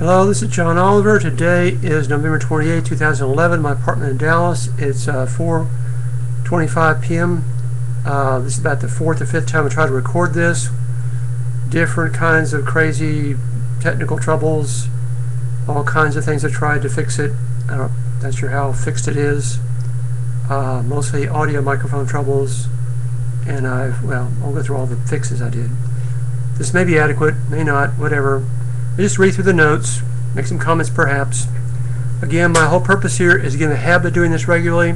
Hello, this is John Oliver. Today is November 28, 2011. My apartment in Dallas. It's 4:25 p.m. This is about the fourth or fifth time I tried to record this. Different kinds of crazy technical troubles, all kinds of things I tried to fix it. I'm not sure how fixed it is. Mostly audio microphone troubles, and I'll go through all the fixes I did. This may be adequate, may not, whatever. I just read through the notes, make some comments perhaps. Again, my whole purpose here is to get in the habit of doing this regularly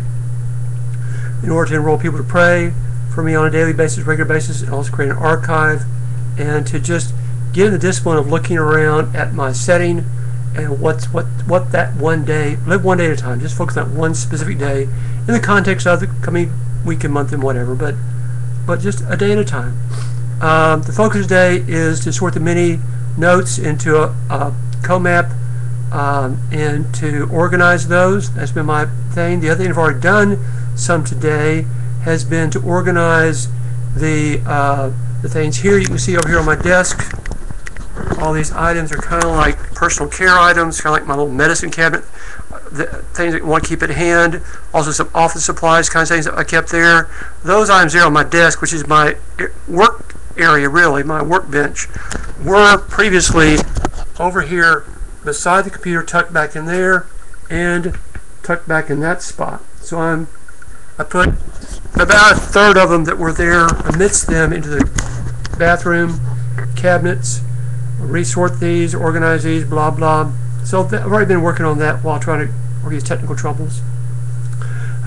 in order to enroll people to pray for me on a daily basis, regular basis, and also create an archive, and to just get in the discipline of looking around at my setting and what that one day, live one day at a time, just focus on one specific day in the context of the coming week and month and whatever, but just a day at a time. The focus today is to sort the many notes into a comap and to organize those. That's been my thing. The other thing I've already done some today has been to organize the things here. You can see over here on my desk, all these items are kind of like personal care items, kind of like my little medicine cabinet, the things that you want to keep at hand. Also some office supplies, kinds of things that I kept there. Those items there on my desk, which is my work area, really, my workbench, were previously over here beside the computer, tucked back in there and tucked back in that spot. So I put about a third of them that were there amidst them into the bathroom cabinets, resort these, organize these, blah blah. So I've already been working on that while trying to work these technical troubles.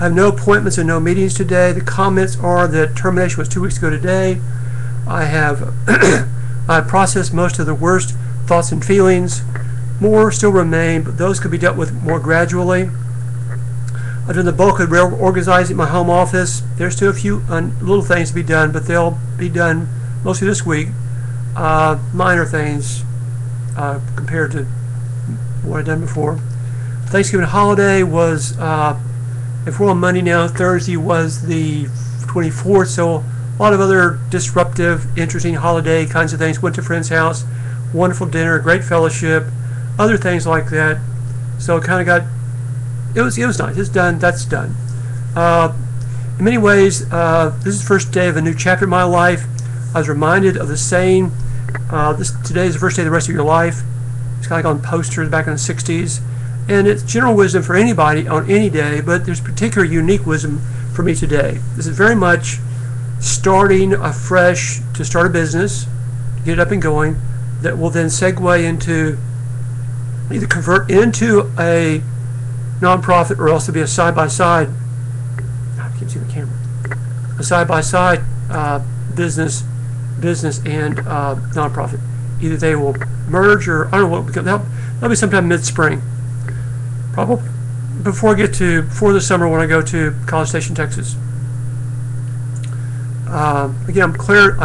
I have no appointments and no meetings today. The comments are that termination was 2 weeks ago today. I have I processed most of the worst thoughts and feelings. More still remain, but those could be dealt with more gradually. I've done the bulk of reorganizing my home office. There's still a few little things to be done, but they'll be done mostly this week. Minor things compared to what I've done before. Thanksgiving holiday was, if we're on Monday now, Thursday was the 24th, so a lot of other disruptive, interesting holiday kinds of things. Went to a friend's house, wonderful dinner, great fellowship, other things like that. So kind of got, it was nice. It's done. That's done. In many ways, this is the first day of a new chapter in my life. I was reminded of the saying, today is the first day of the rest of your life. It's kind of like on posters back in the 60s. And it's general wisdom for anybody on any day, but there's particular unique wisdom for me today. This is very much starting afresh to start a business, get it up and going, that will then segue into either convert into a nonprofit or else to be a side-by-side, I can't see the camera, a side-by-side business and nonprofit. Either they will merge or I don't know what, that'll be sometime mid-spring, probably before the summer when I go to College Station, Texas. Again, I'm clear.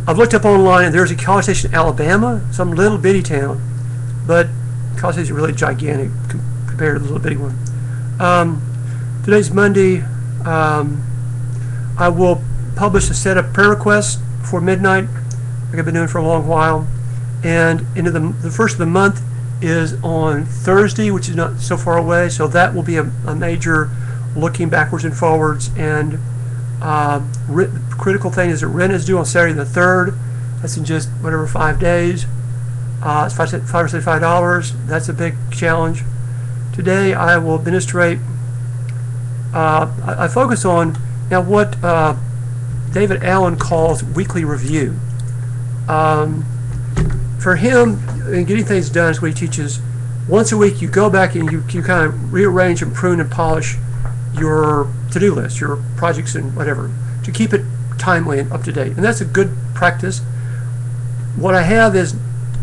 I've looked up online, and there's a College Station, Alabama, some little bitty town, but College Station is really gigantic compared to the little bitty one. Today's Monday. I will publish a set of prayer requests before midnight, like I've been doing for a long while, and into the first of the month is on Thursday, which is not so far away. So that will be a major looking backwards and forwards. And critical thing is that rent is due on Saturday the 3rd. That's in just whatever 5 days. It's $575. That's a big challenge. Today I will administrate. I focus on now what David Allen calls weekly review. For him, in getting things done, is what he teaches. Once a week, you go back and you kind of rearrange and prune and polish your to-do list, your projects and whatever, to keep it timely and up to date. And that's a good practice. What I have is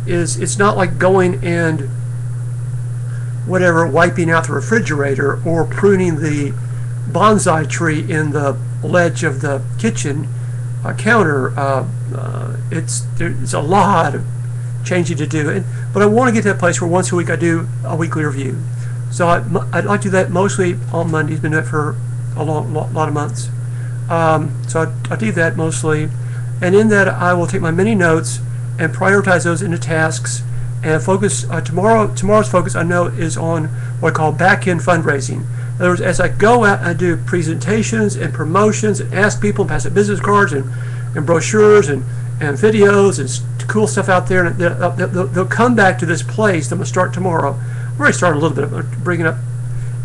it's not like going and wiping out the refrigerator or pruning the bonsai tree in the ledge of the kitchen counter. It's a lot of changing to do, but I want to get to that place where once a week I do a weekly review. So I'd like to do that mostly on Mondays. Been doing it for a lot of months. So I do that mostly, and in that I will take my many notes and prioritize those into tasks And focus tomorrow's focus, I know, is on what I call back-end fundraising. In other words, as I go out and do presentations and promotions and ask people and pass out business cards and brochures and videos and cool stuff out there, and they'll come back to this place. I'm going to start tomorrow. I've already started a little bit. I'm going to bring it up.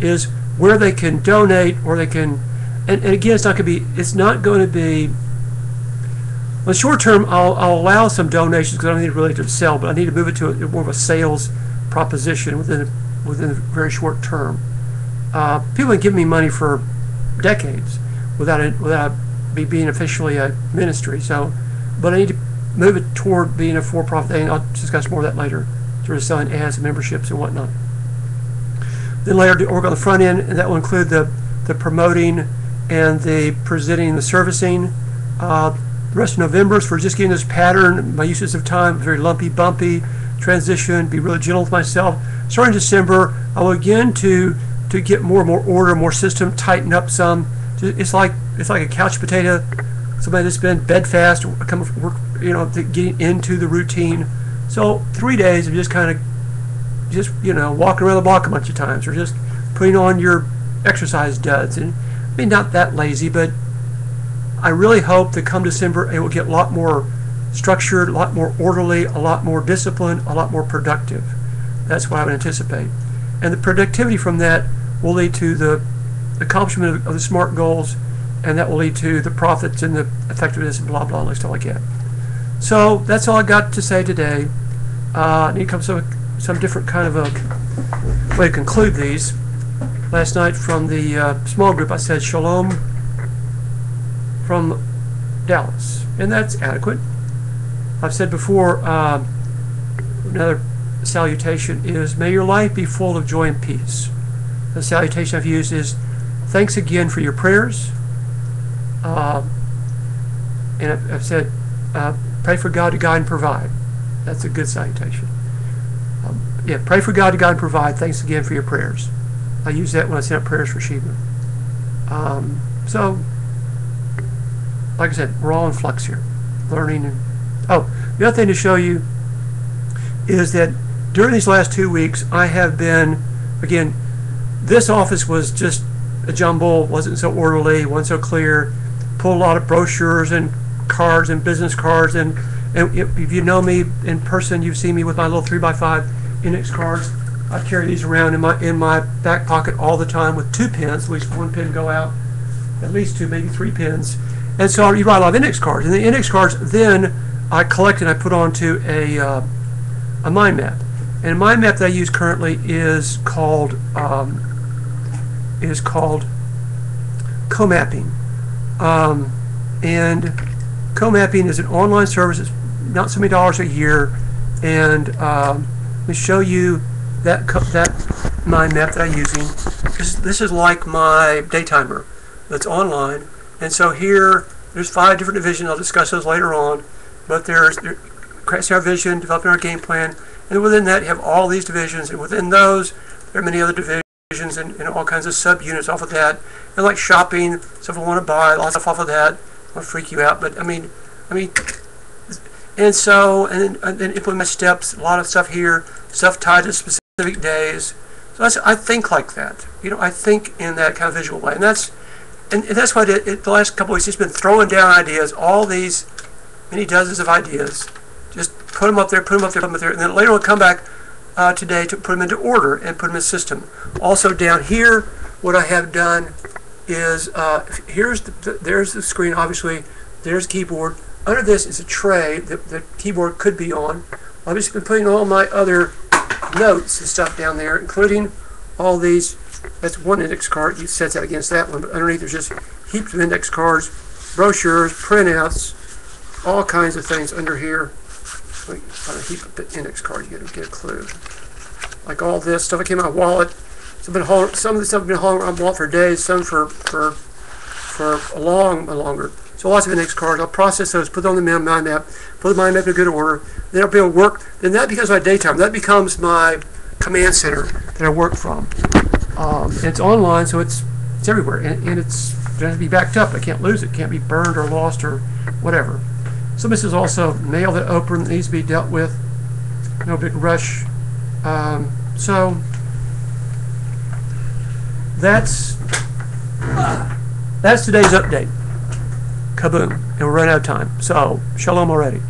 Is where they can donate, or they can, and again, it's not going to be. In the short term, I'll allow some donations because I don't need really to sell, but I need to move it to more of a sales proposition within a very short term. People can give me money for decades without me being officially a ministry. So, but I need to move it toward being a for-profit thing. I'll discuss more of that later, sort of selling ads and memberships and whatnot. Then later, work on the front end, and that will include the promoting and the presenting and the servicing. The rest of November is for just getting this pattern. My usage of time, very lumpy, bumpy, transition, be really gentle with myself. Starting December, I will begin to get more and more order, more system, tighten up some. It's like a couch potato, somebody that's been bedfast, work, getting into the routine. So 3 days of just walking around the block a bunch of times, or just putting on your exercise duds. And I mean, not that lazy, but I really hope that come December it will get a lot more structured, a lot more orderly, a lot more disciplined, a lot more productive. That's what I would anticipate. And the productivity from that will lead to the accomplishment of the SMART goals, and that will lead to the profits and the effectiveness and blah blah, like stuff like that. So that's all I got to say today. I need to come up with some different kind of a way to conclude these. Last night from the small group I said shalom from Dallas, and that's adequate. I've said before, another salutation is, may your life be full of joy and peace. The salutation I've used is, thanks again for your prayers. And I've said, pray for God to guide and provide. That's a good salutation. Pray for God to guide and provide. Thanks again for your prayers. I use that when I send out prayers for Sheba. So, like I said, we're all in flux here, learning. The other thing to show you is that during these last 2 weeks, I have been, again, this office was just a jumble, wasn't so orderly, wasn't so clear, pulled a lot of brochures and cards and business cards, and if you know me in person, you've seen me with my little 3x5 index cards. I carry these around in my back pocket all the time with 2 pins, at least 1 pin go out, at least 2, maybe 3 pins. And so you write a lot of index cards, and the index cards then I collect and I put onto a mind map. And a mind map that I use currently is called comapping. And comapping is an online service. It's not so many dollars a year, and let me show you that mind map that I'm using. This is like my day timer that's online. And so here, there's 5 different divisions. I'll discuss those later on. But there's crafting our vision, developing our game plan, and within that you have all these divisions. And within those, there are many other divisions and all kinds of subunits off of that. And like shopping, stuff I want to buy, lots of stuff off of that. I'll freak you out, but I mean, and so and then implement steps. A lot of stuff here, stuff tied to specific days. So I think like that. I think in that kind of visual way, and that's why the last couple of weeks he's been throwing down ideas, all these many dozens of ideas. Just put them up there, put them up there, put them up there, and then later we'll come back today to put them into order and put them in a system. Also down here, what I have done is there's the screen. Obviously, there's the keyboard. Under this is a tray that the keyboard could be on. I've just been putting all my other notes and stuff down there, including all these. That's one index card. You set that against that one, but underneath there's just heaps of index cards, brochures, printouts, all kinds of things under here. Like on a heap of index cards, you get a clue. Like all this stuff that came out of my wallet. Some of the stuff I've been hauling around my wallet for days, some for longer. So lots of index cards. I'll process those, put them on the mind map, put the mind map in good order. Then I'll be able to work. Then that becomes my daytime. That becomes my command center that I work from. And it's online, so it's everywhere, and it doesn't have to be backed up. I can't lose it. Can't be burned or lost or whatever. So this is also mail that Oprah needs to be dealt with. no big rush. So that's today's update. Kaboom. And we're running out of time. So, shalom already.